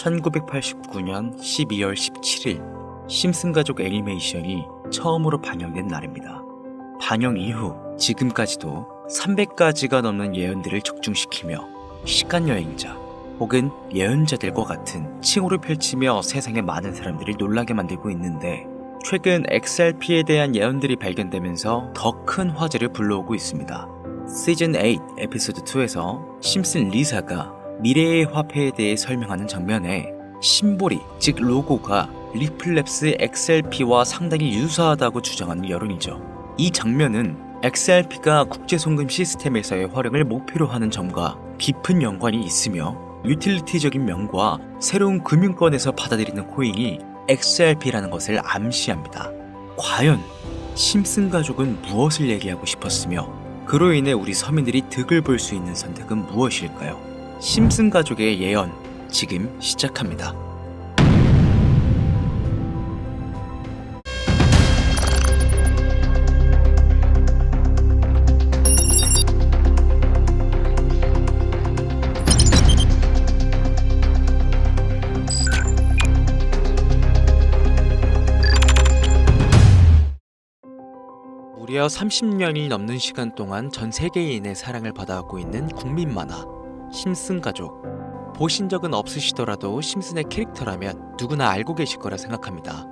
1989년 12월 17일 심슨 가족 애니메이션이 처음으로 방영된 날입니다. 방영 이후 지금까지도 300가지가 넘는 예언들을 적중시키며 시간여행자 혹은 예언자들과 같은 칭호를 펼치며 세상의 많은 사람들을 놀라게 만들고 있는데, 최근 XRP에 대한 예언들이 발견되면서 더 큰 화제를 불러오고 있습니다. 시즌 8 에피소드 2에서 심슨 리사가 미래의 화폐에 대해 설명하는 장면에 심볼이, 즉 로고가 리플랩스 XRP와 상당히 유사하다고 주장하는 여론이죠. 이 장면은 XRP가 국제송금 시스템에서의 활용을 목표로 하는 점과 깊은 연관이 있으며, 유틸리티적인 면과 새로운 금융권에서 받아들이는 코인이 XRP라는 것을 암시합니다. 과연 심슨 가족은 무엇을 얘기하고 싶었으며, 그로 인해 우리 서민들이 득을 볼 수 있는 선택은 무엇일까요? 심슨 가족의 예언, 지금 시작합니다. 무려 30년이 넘는 시간 동안 전 세계인의 사랑을 받아왔고 있는 국민 만화 심슨 가족. 보신 적은 없으시더라도 심슨의 캐릭터라면 누구나 알고 계실 거라 생각합니다.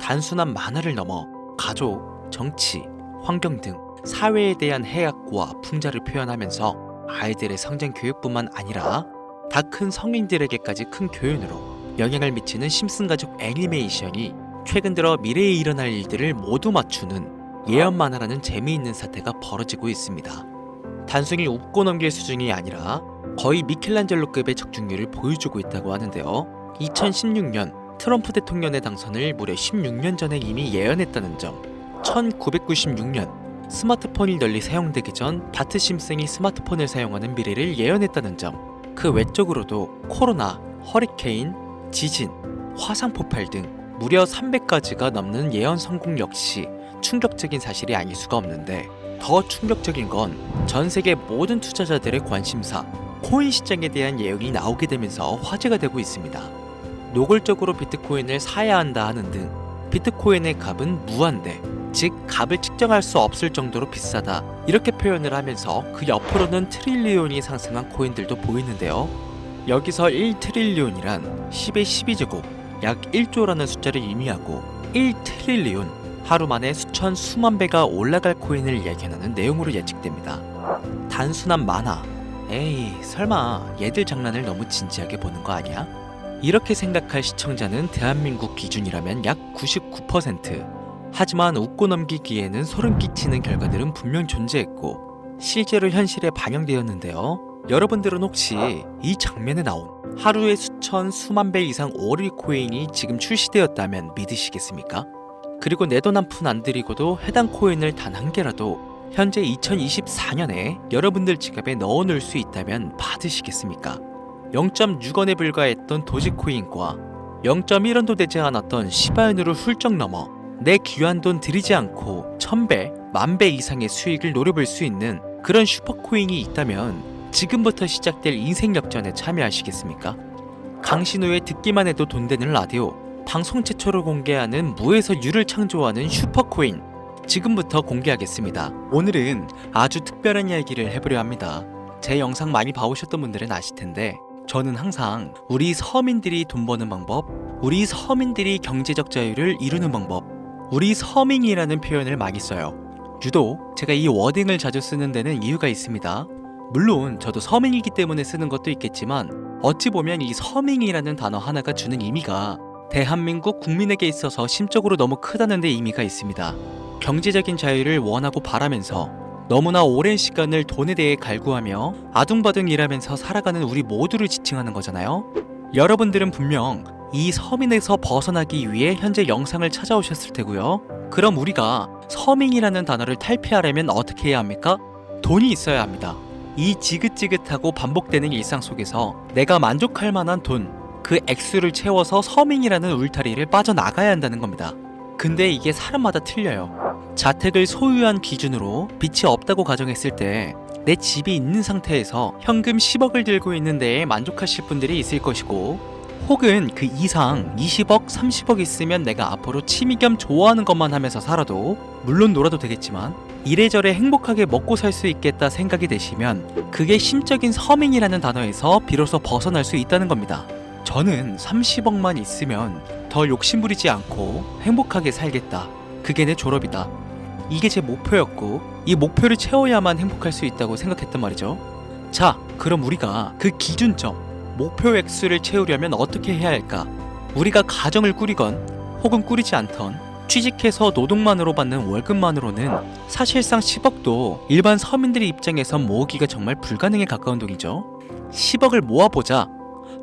단순한 만화를 넘어 가족, 정치, 환경 등 사회에 대한 해악과 풍자를 표현하면서 아이들의 성장 교육뿐만 아니라 다 큰 성인들에게까지 큰 교훈으로 영향을 미치는 심슨 가족 애니메이션이 최근 들어 미래에 일어날 일들을 모두 맞추는 예언 만화라는 재미있는 사태가 벌어지고 있습니다. 단순히 웃고 넘길 수준이 아니라 거의 미켈란젤로급의 적중률을 보여주고 있다고 하는데요. 2016년 트럼프 대통령의 당선을 무려 16년 전에 이미 예언했다는 점, 1996년 스마트폰이 널리 사용되기 전 바트 심슨이 스마트폰을 사용하는 미래를 예언했다는 점, 그 외적으로도 코로나, 허리케인, 지진, 화산 폭발 등 무려 300가지가 넘는 예언 성공 역시 충격적인 사실이 아닐 수가 없는데, 더 충격적인 건 전 세계 모든 투자자들의 관심사, 코인 시장에 대한 예언이 나오게 되면서 화제가 되고 있습니다. 노골적으로 비트코인을 사야 한다 하는 등 비트코인의 값은 무한대, 즉 값을 측정할 수 없을 정도로 비싸다, 이렇게 표현을 하면서 그 옆으로는 트릴리온이 상승한 코인들도 보이는데요. 여기서 1트릴리온이란 10의 12제곱, 약 1조라는 숫자를 의미하고 1트릴리온, 하루 만에 수천 수만 배가 올라갈 코인을 예견하는 내용으로 예측됩니다. 단순한 만화, 에이 설마 얘들 장난을 너무 진지하게 보는 거 아니야? 이렇게 생각할 시청자는 대한민국 기준이라면 약 99%. 하지만 웃고 넘기기에는 소름 끼치는 결과들은 분명 존재했고 실제로 현실에 반영되었는데요. 여러분들은 혹시 이 장면에 나온 하루에 수천 수만 배 이상 오를 코인이 지금 출시되었다면 믿으시겠습니까? 그리고 내 돈 한 푼 안 들이고도 해당 코인을 단 한 개라도 현재 2024년에 여러분들 지갑에 넣어놓을 수 있다면 받으시겠습니까? 0.6원에 불과했던 도지코인과 0.1원도 되지 않았던 시바인으로 훌쩍 넘어 내 귀한 돈 들이지 않고 1000배, 10,000배 이상의 수익을 노려볼 수 있는 그런 슈퍼코인이 있다면 지금부터 시작될 인생 역전에 참여하시겠습니까? 강신호의 듣기만 해도 돈 되는 라디오, 방송 최초로 공개하는 무에서 유를 창조하는 슈퍼코인, 지금부터 공개하겠습니다. 오늘은 아주 특별한 이야기를 해보려 합니다. 제 영상 많이 봐오셨던 분들은 아실텐데, 저는 항상 우리 서민들이 돈 버는 방법, 우리 서민들이 경제적 자유를 이루는 방법, 우리 서민이라는 표현을 많이 써요. 유독 제가 이 워딩을 자주 쓰는 데는 이유가 있습니다. 물론 저도 서민이기 때문에 쓰는 것도 있겠지만, 어찌 보면 이 서민이라는 단어 하나가 주는 의미가 대한민국 국민에게 있어서 심적으로 너무 크다는 데 의미가 있습니다. 경제적인 자유를 원하고 바라면서 너무나 오랜 시간을 돈에 대해 갈구하며 아둥바둥 일하면서 살아가는 우리 모두를 지칭하는 거잖아요. 여러분들은 분명 이 서민에서 벗어나기 위해 현재 영상을 찾아오셨을 테고요. 그럼 우리가 서민이라는 단어를 탈피하려면 어떻게 해야 합니까? 돈이 있어야 합니다. 이 지긋지긋하고 반복되는 일상 속에서 내가 만족할 만한 돈, 그 액수를 채워서 서민이라는 울타리를 빠져나가야 한다는 겁니다. 근데 이게 사람마다 틀려요. 자택을 소유한 기준으로 빚이 없다고 가정했을 때 내 집이 있는 상태에서 현금 10억을 들고 있는 데에 만족하실 분들이 있을 것이고, 혹은 그 이상 20억, 30억 있으면 내가 앞으로 취미 겸 좋아하는 것만 하면서 살아도, 물론 놀아도 되겠지만 이래저래 행복하게 먹고 살 수 있겠다 생각이 되시면 그게 심적인 서민이라는 단어에서 비로소 벗어날 수 있다는 겁니다. 저는 30억만 있으면 더 욕심부리지 않고 행복하게 살겠다. 그게 내 졸업이다. 이게 제 목표였고 이 목표를 채워야만 행복할 수 있다고 생각했단 말이죠. 자, 그럼 우리가 그 기준점, 목표 액수를 채우려면 어떻게 해야 할까? 우리가 가정을 꾸리건 혹은 꾸리지 않던 취직해서 노동만으로 받는 월급만으로는 사실상 10억도 일반 서민들의 입장에선 모으기가 정말 불가능에 가까운 돈이죠. 10억을 모아보자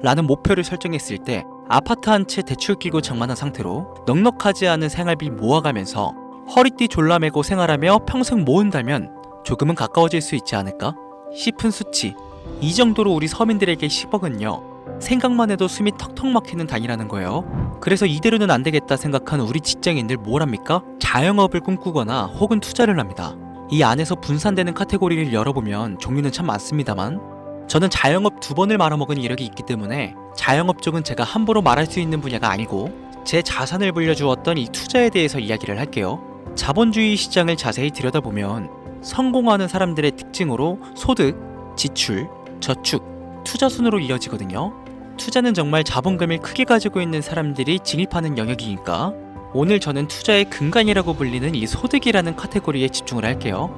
라는 목표를 설정했을 때 아파트 한 채 대출 끼고 장만한 상태로 넉넉하지 않은 생활비 모아가면서 허리띠 졸라매고 생활하며 평생 모은다면 조금은 가까워질 수 있지 않을까 싶은 수치. 이 정도로 우리 서민들에게 10억은요 생각만 해도 숨이 턱턱 막히는 단위라는 거예요. 그래서 이대로는 안 되겠다 생각한 우리 직장인들 뭘 합니까? 자영업을 꿈꾸거나 혹은 투자를 합니다. 이 안에서 분산되는 카테고리를 열어보면 종류는 참 많습니다만 저는 자영업 2번을 말아먹은 이력이 있기 때문에 자영업 쪽은 제가 함부로 말할 수 있는 분야가 아니고 제 자산을 불려주었던 이 투자에 대해서 이야기를 할게요. 자본주의 시장을 자세히 들여다보면 성공하는 사람들의 특징으로 소득, 지출, 저축, 투자 순으로 이어지거든요. 투자는 정말 자본금을 크게 가지고 있는 사람들이 진입하는 영역이니까 오늘 저는 투자의 근간이라고 불리는 이 소득이라는 카테고리에 집중을 할게요.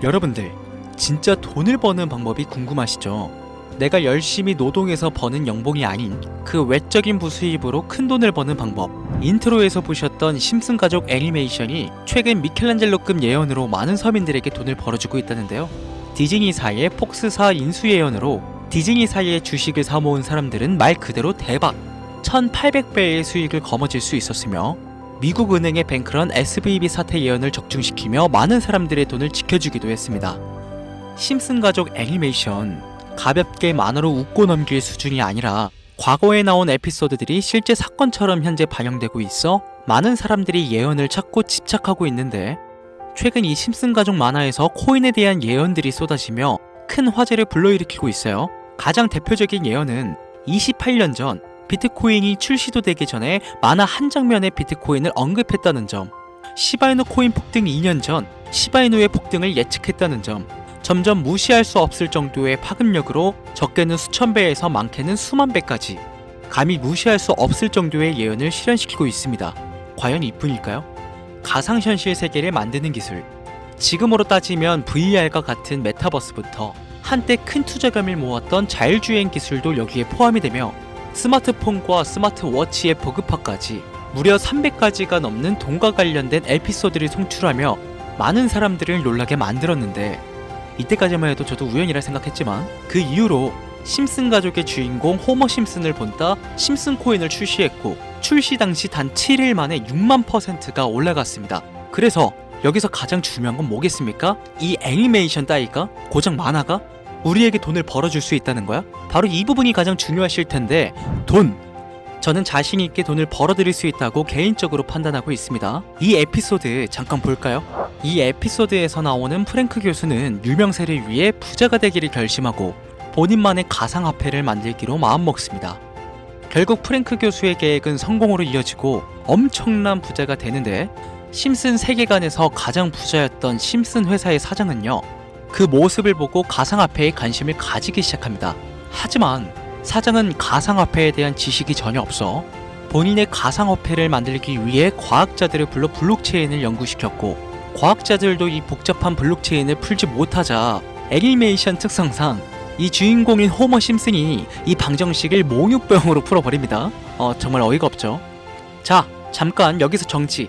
여러분들, 진짜 돈을 버는 방법이 궁금하시죠? 내가 열심히 노동해서 버는 연봉이 아닌 그 외적인 부수입으로 큰 돈을 버는 방법. 인트로에서 보셨던 심슨 가족 애니메이션이 최근 미켈란젤로급 예언으로 많은 서민들에게 돈을 벌어주고 있다는데요. 디즈니사의 폭스사 인수 예언으로 디즈니사의 주식을 사모은 사람들은 말 그대로 대박! 1800배의 수익을 거머쥘 수 있었으며 미국 은행의 뱅크런 SVB 사태 예언을 적중시키며 많은 사람들의 돈을 지켜주기도 했습니다. 심슨 가족 애니메이션, 가볍게 만화로 웃고 넘길 수준이 아니라 과거에 나온 에피소드들이 실제 사건처럼 현재 반영되고 있어 많은 사람들이 예언을 찾고 집착하고 있는데 최근 이 심슨 가족 만화에서 코인에 대한 예언들이 쏟아지며 큰 화제를 불러일으키고 있어요. 가장 대표적인 예언은 28년 전 비트코인이 출시도 되기 전에 만화 한 장면에 비트코인을 언급했다는 점, 시바이누 코인 폭등 2년 전 시바이누의 폭등을 예측했다는 점, 점점 무시할 수 없을 정도의 파급력으로 적게는 수천 배에서 많게는 수만 배까지 감히 무시할 수 없을 정도의 예언을 실현시키고 있습니다. 과연 이뿐일까요? 가상현실 세계를 만드는 기술, 지금으로 따지면 VR과 같은 메타버스부터 한때 큰 투자금을 모았던 자율주행 기술도 여기에 포함이 되며 스마트폰과 스마트워치의 보급화까지 무려 300가지가 넘는 돈과 관련된 에피소드를 송출하며 많은 사람들을 놀라게 만들었는데 이때까지만 해도 저도 우연이라 생각했지만 그 이후로 심슨 가족의 주인공 호머 심슨을 본따 심슨 코인을 출시했고 출시 당시 단 7일 만에 6만%가 올라갔습니다. 그래서 여기서 가장 중요한 건 뭐겠습니까? 이 애니메이션 따위가 고작 만화가 우리에게 돈을 벌어줄 수 있다는 거야? 바로 이 부분이 가장 중요하실 텐데 돈! 저는 자신 있게 돈을 벌어들일 수 있다고 개인적으로 판단하고 있습니다. 이 에피소드 잠깐 볼까요? 이 에피소드에서 나오는 프랭크 교수는 유명세를 위해 부자가 되기를 결심하고 본인만의 가상화폐를 만들기로 마음먹습니다. 결국 프랭크 교수의 계획은 성공으로 이어지고 엄청난 부자가 되는데 심슨 세계관에서 가장 부자였던 심슨 회사의 사장은요, 그 모습을 보고 가상화폐에 관심을 가지기 시작합니다. 하지만 사장은 가상화폐에 대한 지식이 전혀 없어 본인의 가상화폐를 만들기 위해 과학자들을 불러 블록체인을 연구시켰고 과학자들도 이 복잡한 블록체인을 풀지 못하자 애니메이션 특성상 이 주인공인 호머 심슨이 이 방정식을 몽유병으로 풀어버립니다. 정말 어이가 없죠. 자, 잠깐 여기서 정치.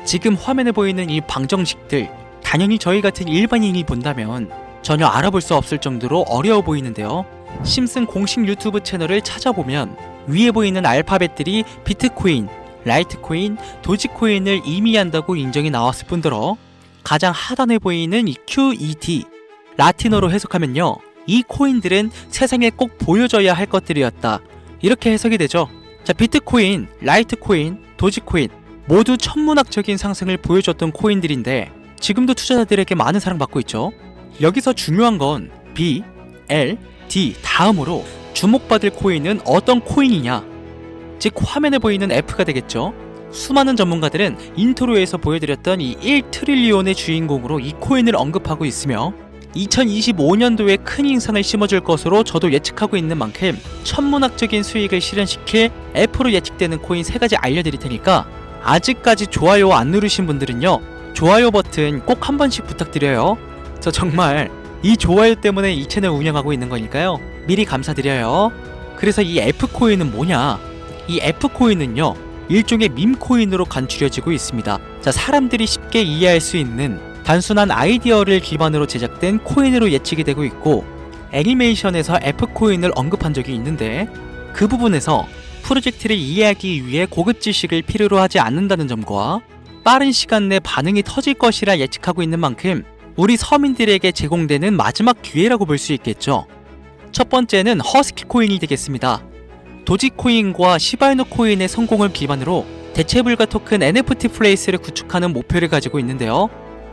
지금 화면에 보이는 이 방정식들 당연히 저희 같은 일반인이 본다면 전혀 알아볼 수 없을 정도로 어려워 보이는데요. 심슨 공식 유튜브 채널을 찾아보면 위에 보이는 알파벳들이 비트코인, 라이트코인, 도지코인을 의미한다고 인정이 나왔을 뿐더러 가장 하단에 보이는 이 QED, 라틴어로 해석하면요, 이 코인들은 세상에 꼭 보여줘야 할 것들이었다, 이렇게 해석이 되죠. 자, 비트코인, 라이트코인, 도지코인 모두 천문학적인 상승을 보여줬던 코인들인데 지금도 투자자들에게 많은 사랑받고 있죠. 여기서 중요한 건 B, L, D 다음으로 주목받을 코인은 어떤 코인이냐, 즉 화면에 보이는 F가 되겠죠. 수많은 전문가들은 인트로에서 보여드렸던 이 1트릴리온의 주인공으로 이 코인을 언급하고 있으며 2025년도에 큰 인상을 심어줄 것으로 저도 예측하고 있는 만큼 천문학적인 수익을 실현시킬 F로 예측되는 코인 3가지 알려드릴 테니까 아직까지 좋아요 안 누르신 분들은요, 좋아요 버튼 꼭 한 번씩 부탁드려요. 저 정말 이 좋아요 때문에 이 채널 운영하고 있는 거니까요, 미리 감사드려요. 그래서 이 F코인은 뭐냐? 이 F코인은요, 일종의 밈코인으로 간추려지고 있습니다. 자, 사람들이 쉽게 이해할 수 있는 단순한 아이디어를 기반으로 제작된 코인으로 예측이 되고 있고, 애니메이션에서 F코인을 언급한 적이 있는데 그 부분에서 프로젝트를 이해하기 위해 고급 지식을 필요로 하지 않는다는 점과 빠른 시간 내 반응이 터질 것이라 예측하고 있는 만큼 우리 서민들에게 제공되는 마지막 기회라고 볼 수 있겠죠. 첫 번째는 허스키 코인이 되겠습니다. 도지코인과 시바이누 코인의 성공을 기반으로 대체불가 토큰 NFT 플레이스를 구축하는 목표를 가지고 있는데요.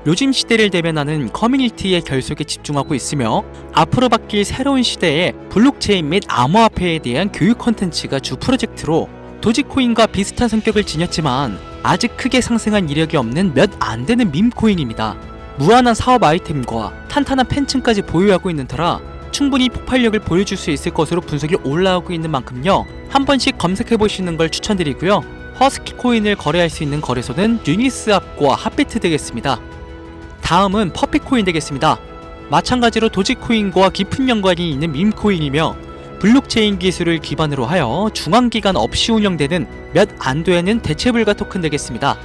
요즘 시대를 대변하는 커뮤니티의 결속에 집중하고 있으며 앞으로 바뀔 새로운 시대에 블록체인 및 암호화폐에 대한 교육 콘텐츠가 주 프로젝트로 도지코인과 비슷한 성격을 지녔지만 아직 크게 상승한 이력이 없는 몇 안 되는 밈코인입니다. 무한한 사업 아이템과 탄탄한 팬층까지 보유하고 있는 터라 충분히 폭발력을 보여줄 수 있을 것으로 분석이 올라오고 있는 만큼요, 한 번씩 검색해보시는 걸 추천드리고요. 허스키 코인을 거래할 수 있는 거래소는 유니스왑과 핫비트 되겠습니다. 다음은 퍼피코인 되겠습니다. 마찬가지로 도지코인과 깊은 연관이 있는 밈코인이며 블록체인 기술을 기반으로 하여 중앙기관 없이 운영되는 몇 안 되는 대체불가 토큰 되겠습니다.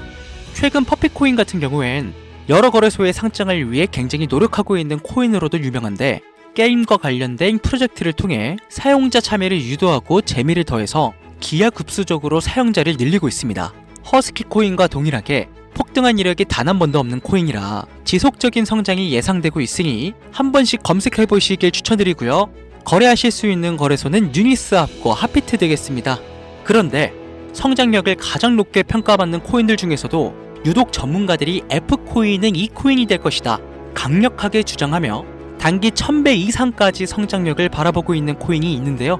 최근 퍼피코인 같은 경우엔 여러 거래소의 상장을 위해 굉장히 노력하고 있는 코인으로도 유명한데, 게임과 관련된 프로젝트를 통해 사용자 참여를 유도하고 재미를 더해서 기하급수적으로 사용자를 늘리고 있습니다. 허스키 코인과 동일하게 폭등한 이력이 단 한 번도 없는 코인이라 지속적인 성장이 예상되고 있으니 한 번씩 검색해 보시길 추천드리고요. 거래하실 수 있는 거래소는 유니스왑과 핫비트 되겠습니다. 그런데 성장력을 가장 높게 평가받는 코인들 중에서도 유독 전문가들이 F코인은 이 코인이 될 것이다 강력하게 주장하며 단기 1000배 이상까지 성장력을 바라보고 있는 코인이 있는데요.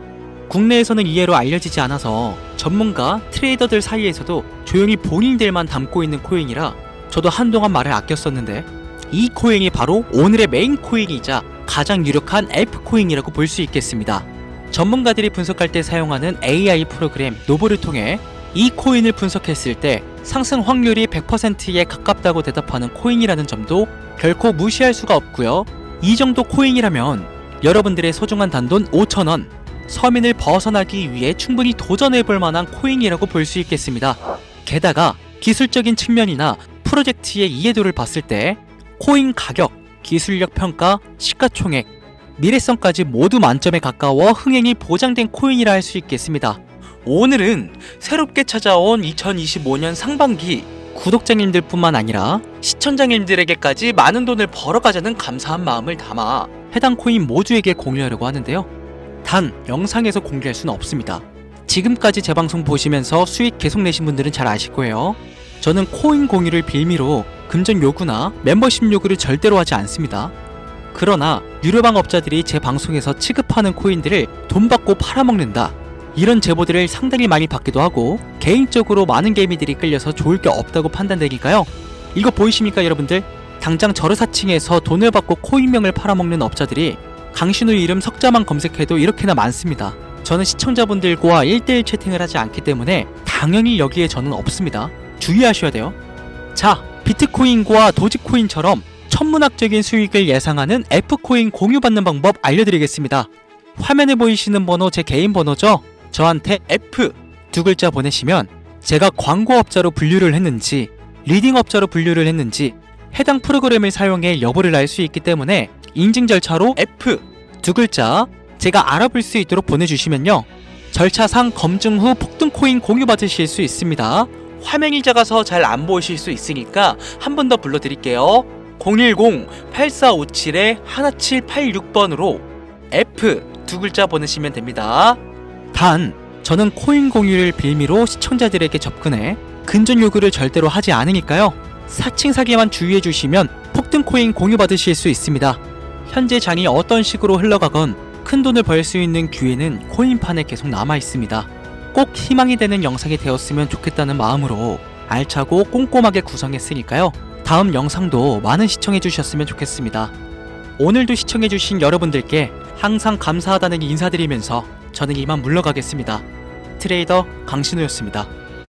국내에서는 이해로 알려지지 않아서 전문가, 트레이더들 사이에서도 조용히 본인들만 담고 있는 코인이라 저도 한동안 말을 아꼈었는데, 이 코인이 바로 오늘의 메인 코인이자 가장 유력한 F코인이라고 볼 수 있겠습니다. 전문가들이 분석할 때 사용하는 AI 프로그램 노보를 통해 이 코인을 분석했을 때 상승 확률이 100%에 가깝다고 대답하는 코인이라는 점도 결코 무시할 수가 없고요. 이 정도 코인이라면 여러분들의 소중한 단돈 5,000원, 서민을 벗어나기 위해 충분히 도전해볼 만한 코인이라고 볼 수 있겠습니다. 게다가 기술적인 측면이나 프로젝트의 이해도를 봤을 때 코인 가격, 기술력 평가, 시가총액, 미래성까지 모두 만점에 가까워 흥행이 보장된 코인이라 할 수 있겠습니다. 오늘은 새롭게 찾아온 2025년 상반기 구독자님들 뿐만 아니라 시청자님들에게까지 많은 돈을 벌어가자는 감사한 마음을 담아 해당 코인 모두에게 공유하려고 하는데요. 단 영상에서 공개할 수는 없습니다. 지금까지 제 방송 보시면서 수익 계속 내신 분들은 잘 아실 거예요. 저는 코인 공유를 빌미로 금전 요구나 멤버십 요구를 절대로 하지 않습니다. 그러나 유료방 업자들이 제 방송에서 취급하는 코인들을 돈 받고 팔아먹는다, 이런 제보들을 상당히 많이 받기도 하고 개인적으로 많은 개미들이 끌려서 좋을 게 없다고 판단되니까요. 이거 보이십니까 여러분들? 당장 저르사칭에서 돈을 받고 코인명을 팔아먹는 업자들이 강신우 이름 석자만 검색해도 이렇게나 많습니다. 저는 시청자분들과 1대1 채팅을 하지 않기 때문에 당연히 여기에 저는 없습니다. 주의하셔야 돼요. 자, 비트코인과 도지코인처럼 천문학적인 수익을 예상하는 F코인 공유받는 방법 알려드리겠습니다. 화면에 보이시는 번호 제 개인 번호죠? 저한테 F 두 글자 보내시면 제가 광고업자로 분류를 했는지 리딩업자로 분류를 했는지 해당 프로그램을 사용해 여부를 알 수 있기 때문에 인증 절차로 F 두 글자 제가 알아볼 수 있도록 보내주시면요, 절차상 검증 후 폭등코인 공유 받으실 수 있습니다. 화면이 작아서 잘 안 보이실 수 있으니까 한 번 더 불러드릴게요. 010-8457-1786번으로 F 두 글자 보내시면 됩니다. 단 저는 코인 공유를 빌미로 시청자들에게 접근해 근전 요구를 절대로 하지 않으니까요, 사칭 사기만 주의해 주시면 폭등 코인 공유 받으실 수 있습니다. 현재 장이 어떤 식으로 흘러가건 큰 돈을 벌 수 있는 기회는 코인판에 계속 남아 있습니다. 꼭 희망이 되는 영상이 되었으면 좋겠다는 마음으로 알차고 꼼꼼하게 구성했으니까요. 다음 영상도 많은 시청해주셨으면 좋겠습니다. 오늘도 시청해주신 여러분들께 항상 감사하다는 인사드리면서 저는 이만 물러가겠습니다. 트레이더 강신우였습니다.